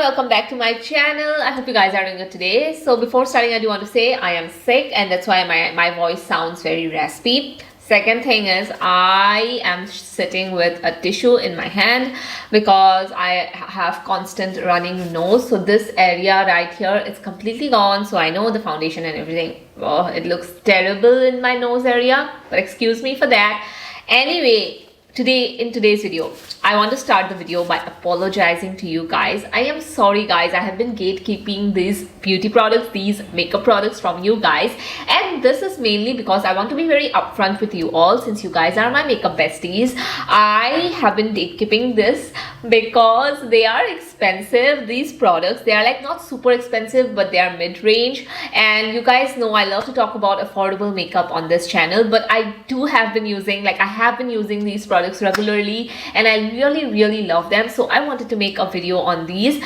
welcome back to my channel. I hope you guys are doing good today. So before starting, I do want to say I am sick and that's why my voice sounds very raspy. Second thing is I am sitting with a tissue in my hand because I have constant running nose. So this area right here is completely gone. So I know the foundation and everything, oh, it looks terrible in my nose area, but excuse me for that. Anyway, in today's video, I want to start the video by apologizing to you guys. I am sorry guys, I have been gatekeeping these beauty products, these makeup products from you guys, and this is mainly because I want to be very upfront with you all since you guys are my makeup besties. I have been gatekeeping this because they are expensive. These products, they are like not super expensive, but they are mid-range, and you guys know I love to talk about affordable makeup on this channel, but I have been using these products regularly and I really love them, so I wanted to make a video on these.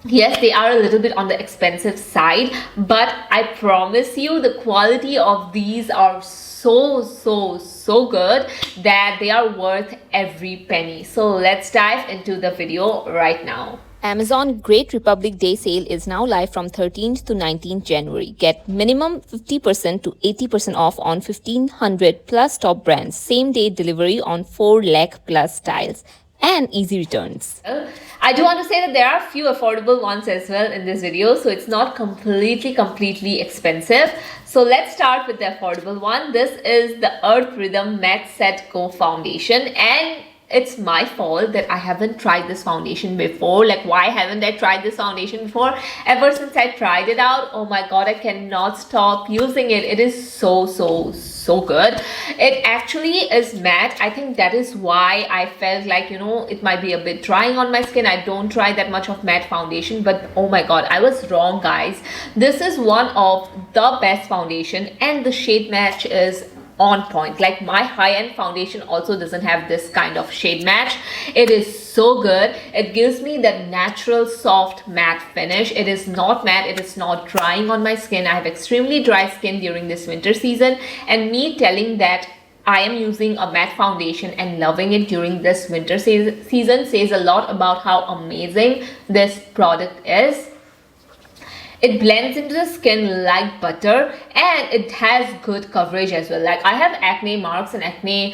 Yes, they are a little bit on the expensive side, but I promise you the quality of these are so good that they are worth every penny. So let's dive into the video right now. Amazon Great Republic Day Sale is now live from 13th to 19th January. Get minimum 50% to 80% off on 1500 plus top brands. Same day delivery on 4 lakh plus styles and easy returns. I do want to say that there are a few affordable ones as well in this video, so it's not completely expensive. So let's start with the affordable one. This is the Earth Rhythm Matte Set Go Foundation, and it's my fault that I haven't tried this foundation before. Like, why haven't I tried this foundation before? Ever since I tried it out, oh my god, I cannot stop using it. It is so good. It actually is matte. I think that is why I felt like, you know, it might be a bit drying on my skin. I don't try that much of matte foundation, but oh my god, I was wrong guys. This is one of the best foundation and the shade match is on point. Like, my high-end foundation also doesn't have this kind of shade match. It is so good. It gives me that natural soft matte finish. It is not matte, it is not drying on my skin. I have extremely dry skin during this winter season, and me telling that I am using a matte foundation and loving it during this winter season says a lot about how amazing this product is. It blends into the skin like butter and it has good coverage as well. Like, I have acne marks and acne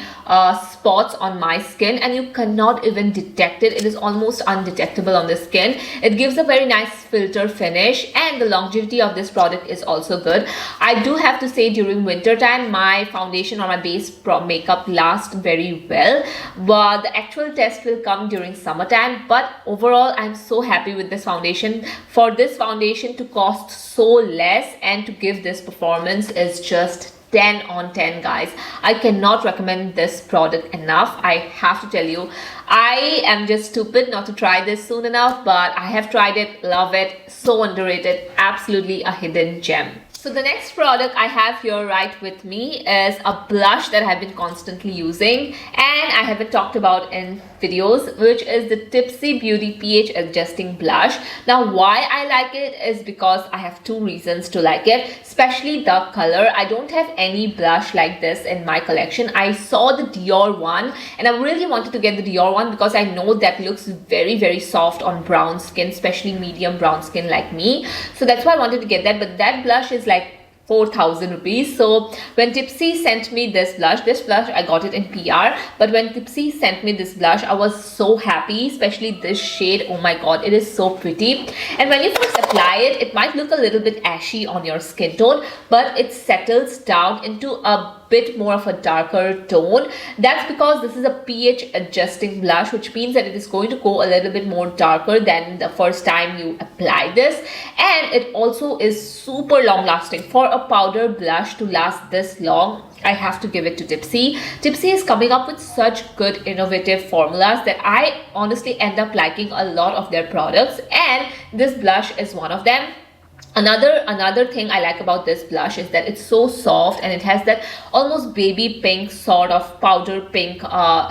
spots on my skin and you cannot even detect it. It is almost undetectable on the skin. It gives a very nice filter finish and the longevity of this product is also good. I do have to say, during winter time, my foundation or my base makeup lasts very well, but the actual test will come during summertime. But overall, I'm so happy with this foundation. For this foundation to cost so less and to give this performance is just 10 on 10 guys. I cannot recommend this product enough. I have to tell you, I am just stupid not to try this soon enough, but I have tried it, love it, so underrated, absolutely a hidden gem. So the next product I have here right with me is a blush that I've been constantly using and I haven't talked about in videos, which is the Typsy Beauty pH Adjusting Blush. Now, why I like it is because I have two reasons to like it, especially the color. I don't have any blush like this in my collection. I saw the Dior one and I really wanted to get the Dior one because I know that looks very soft on brown skin, especially medium brown skin like me. So that's why I wanted to get that, but that blush is like 4,000 rupees. So when Typsy sent me this blush I got it in PR, but when Typsy sent me this blush, I was so happy, especially this shade. Oh my god, it is so pretty. And when you first apply it, it might look a little bit ashy on your skin tone, but it settles down into a bit more of a darker tone. That's because this is a pH adjusting blush, which means that it is going to go a little bit more darker than the first time you apply this, and it also is super long lasting. For a powder blush to last this long, I have to give it to Typsy. Typsy is coming up with such good innovative formulas that I honestly end up liking a lot of their products, and this blush is one of them. Another thing I like about this blush is that it's so soft and it has that almost baby pink sort of powder pink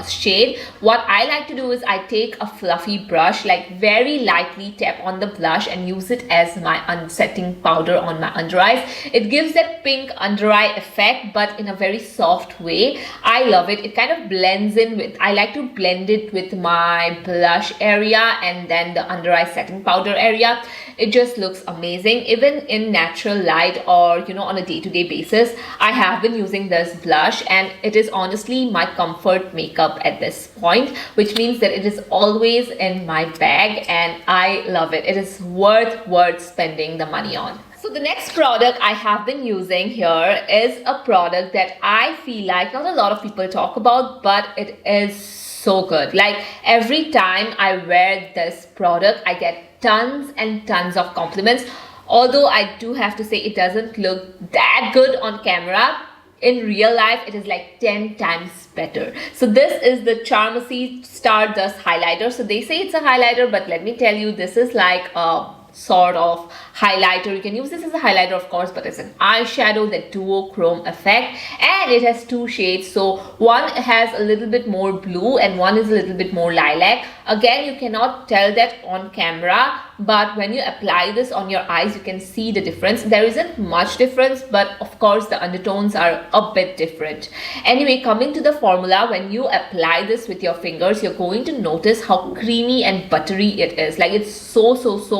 shade. What I like to do is I take a fluffy brush, like very lightly tap on the blush and use it as my setting powder on my under eyes. It gives that pink under eye effect, but in a very soft way. I love it. It kind of blends in with, I like to blend it with my blush area and then the under eye setting powder area. It just looks amazing. Even in natural light or on a day-to-day basis, I have been using this blush and it is honestly my comfort makeup at this point, which means that it is always in my bag and I love it. It is worth spending the money on. So the next product I have been using here is a product that I feel like not a lot of people talk about, but it is so good. Like every time I wear this product, I get tons and tons of compliments. Although I do have to say it doesn't look that good on camera, in real life it is like 10 times better. So this is the Charmacy Stardust highlighter. So they say it's a highlighter, but let me tell you, this is like a sort of highlighter. You can use this as a highlighter, of course, but it's an eyeshadow, that duochrome effect, and it has two shades. So one has a little bit more blue and one is a little bit more lilac. Again, you cannot tell that on camera, but when you apply this on your eyes, you can see the difference. There isn't much difference, but of course the undertones are a bit different. Anyway, coming to the formula, when you apply this with your fingers, you're going to notice how creamy and buttery it is. Like it's so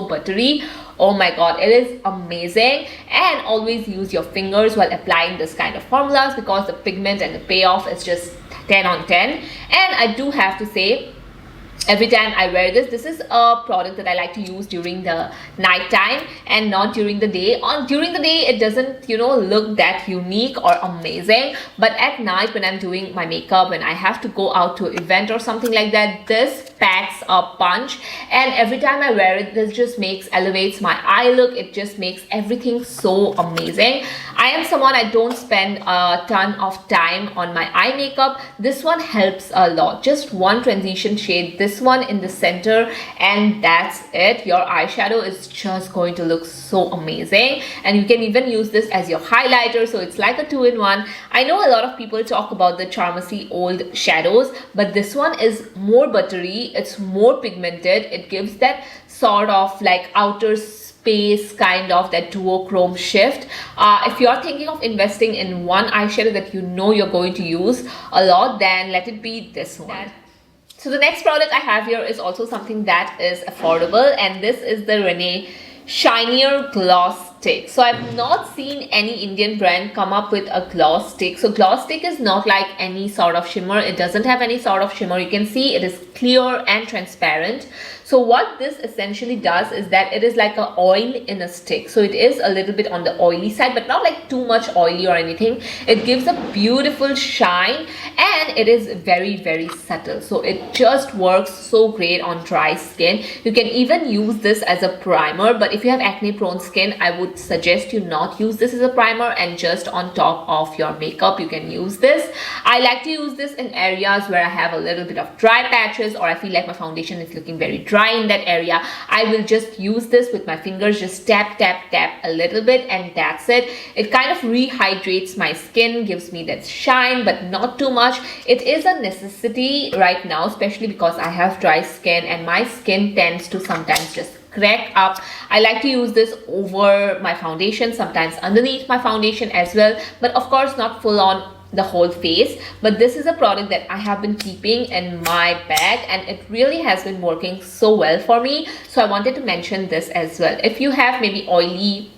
buttery. Oh my god, it is amazing. And always use your fingers while applying this kind of formulas, because the pigment and the payoff is just 10 on 10. And I do have to say, every time I wear this, this is a product that I like to use during the night time and not during the day. During the day, it doesn't, look that unique or amazing. But at night, when I'm doing my makeup, when I have to go out to an event or something like that, this packs a punch. And every time I wear it, this just elevates my eye look. It just makes everything so amazing. I am someone, I don't spend a ton of time on my eye makeup. This one helps a lot. Just one transition shade, this one in the center, and that's it. Your eyeshadow is just going to look so amazing. And you can even use this as your highlighter, so it's like a two-in-one. I know a lot of people talk about the Charmacy old shadows, but this one is more buttery, it's more pigmented. It gives that sort of like outer space kind of that duochrome shift. If you're thinking of investing in one eyeshadow that you're going to use a lot, then let it be this one. So the next product I have here is also something that is affordable, and this is the Renee Shinier Gloss Stick. So I've not seen any Indian brand come up with a gloss stick. So gloss stick is not like any sort of shimmer. It doesn't have any sort of shimmer. You can see it is clear and transparent. So what this essentially does is that it is like an oil in a stick. So it is a little bit on the oily side, but not like too much oily or anything. It gives a beautiful shine and it is very subtle. So it just works so great on dry skin. You can even use this as a primer, but if you have acne prone skin, I would suggest you not use this as a primer, and just on top of your makeup you can use this. I like to use this in areas where I have a little bit of dry patches, or I feel like my foundation is looking very dry in that area. I will just use this with my fingers, just tap a little bit, and that's it. It kind of rehydrates my skin, gives me that shine, but not too much. It is a necessity right now, especially because I have dry skin and my skin tends to sometimes just crack up. I like to use this over my foundation, sometimes underneath my foundation as well, but of course not full on the whole face. But this is a product that I have been keeping in my bag and it really has been working so well for me, so I wanted to mention this as well. If you have maybe oily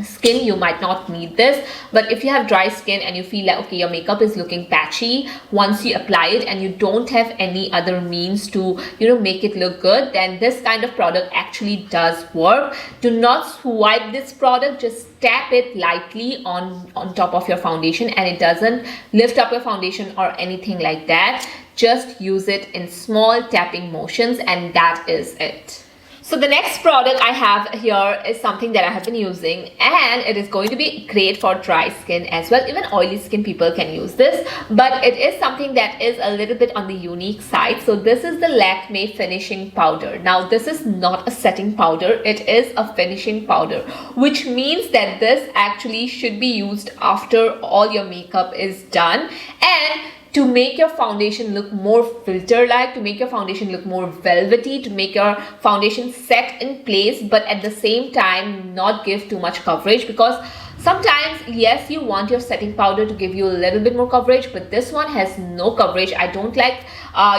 skin, you might not need this, but if you have dry skin and you feel like okay, your makeup is looking patchy once you apply it and you don't have any other means to make it look good, then this kind of product actually does work. Do not swipe this product, just tap it lightly on top of your foundation, and it doesn't lift up your foundation or anything like that. Just use it in small tapping motions and that is it. So the next product I have here is something that I have been using, and it is going to be great for dry skin as well. Even oily skin people can use this, but it is something that is a little bit on the unique side. So this is the LAKMÉ finishing powder. Now this is not a setting powder, it is a finishing powder, which means that this actually should be used after all your makeup is done, and to make your foundation look more filter-like, to make your foundation look more velvety, to make your foundation set in place, but at the same time not give too much coverage. Because sometimes, yes, you want your setting powder to give you a little bit more coverage, but this one has no coverage. I don't like,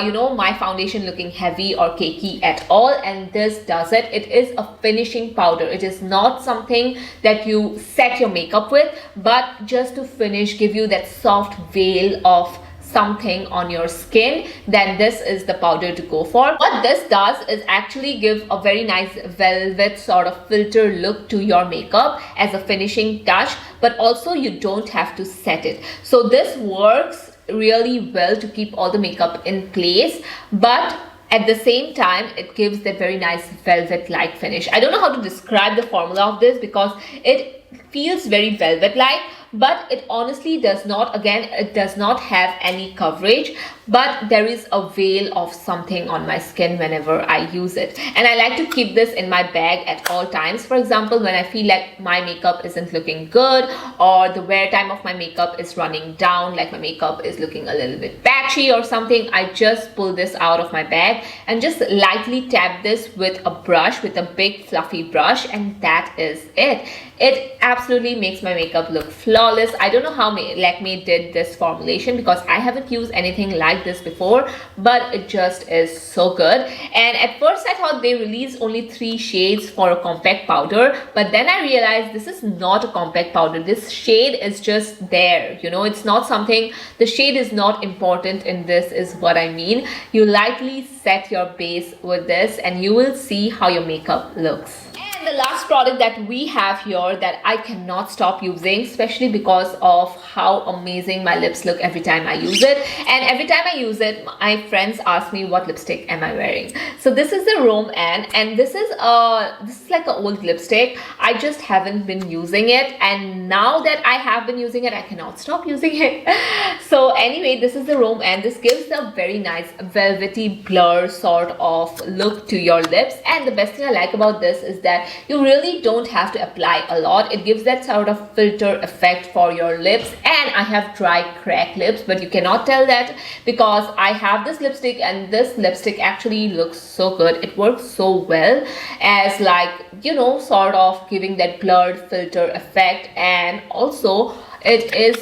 you know, my foundation looking heavy or cakey at all, and this does it. It is a finishing powder. It is not something that you set your makeup with, but just to finish, give you that soft veil of something on your skin. Then this is the powder to go for. What this does is actually give a very nice velvet sort of filter look to your makeup as a finishing touch, but also you don't have to set it. So this works really well to keep all the makeup in place, but at the same time it gives that very nice velvet like finish. I don't know how to describe the formula of this because it feels very velvet like, but it honestly does not, again, it does not have any coverage, but there is a veil of something on my skin whenever I use it. And I like to keep this in my bag at all times. For example, when I feel like my makeup isn't looking good, or the wear time of my makeup is running down, like my makeup is looking a little bit patchy or something, I just pull this out of my bag and just lightly tap this with a brush, with a big fluffy brush, and that is it. It absolutely makes my makeup look flawless. I don't know how LAKMÉ did this formulation because I haven't used anything like this before, but it just is so good. And at first I thought they released only 3 shades for a compact powder, but then I realized this is not a compact powder. This shade is just there, you know, it's not something, the shade is not important in this is what I mean. You lightly set your base with this and you will see how your makeup looks. The last product that we have here that I cannot stop using, especially because of how amazing my lips look every time I use it. And every time I use it, my friends ask me what lipstick am I wearing. So this is the Rom&Nd, and this is like an old lipstick. I just haven't been using it, and now that I have been using it, I cannot stop using it. So anyway, this is the Rom&Nd. This gives a very nice velvety blur sort of look to your lips, and the best thing I like about this is that you really don't have to apply a lot. It gives that sort of filter effect for your lips, and I have dry cracked lips, but you cannot tell that because I have this lipstick, and this lipstick actually looks so good. It works so well as, like, you know, sort of giving that blurred filter effect, and also it is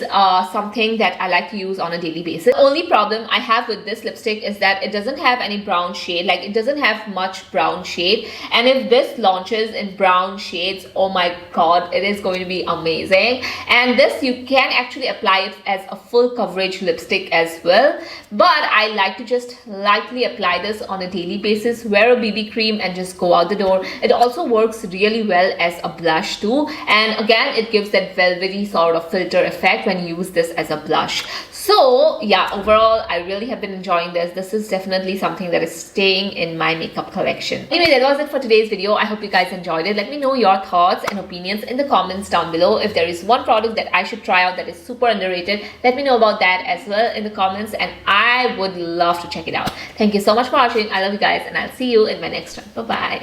something that I like to use on a daily basis. The only problem I have with this lipstick is that it doesn't have any brown shade, like it doesn't have much brown shade, and if this launches in brown shades, oh my god, it is going to be amazing. And this, you can actually apply it as a full coverage lipstick as well, but I like to just lightly apply this on a daily basis, wear a BB cream and just go out the door. It also works really well as a blush too, and again it gives that velvety sort of filter effect when you use this as a blush. So yeah, overall I really have been enjoying this. This is definitely something that is staying in my makeup collection. Anyway, that was it for today's video. I hope you guys enjoyed it. Let me know your thoughts and opinions in the comments down below. If there is one product that I should try out that is super underrated, let me know about that as well in the comments, and I would love to check it out. Thank you so much for watching. I love you guys, and I'll see you in my next one. Bye bye.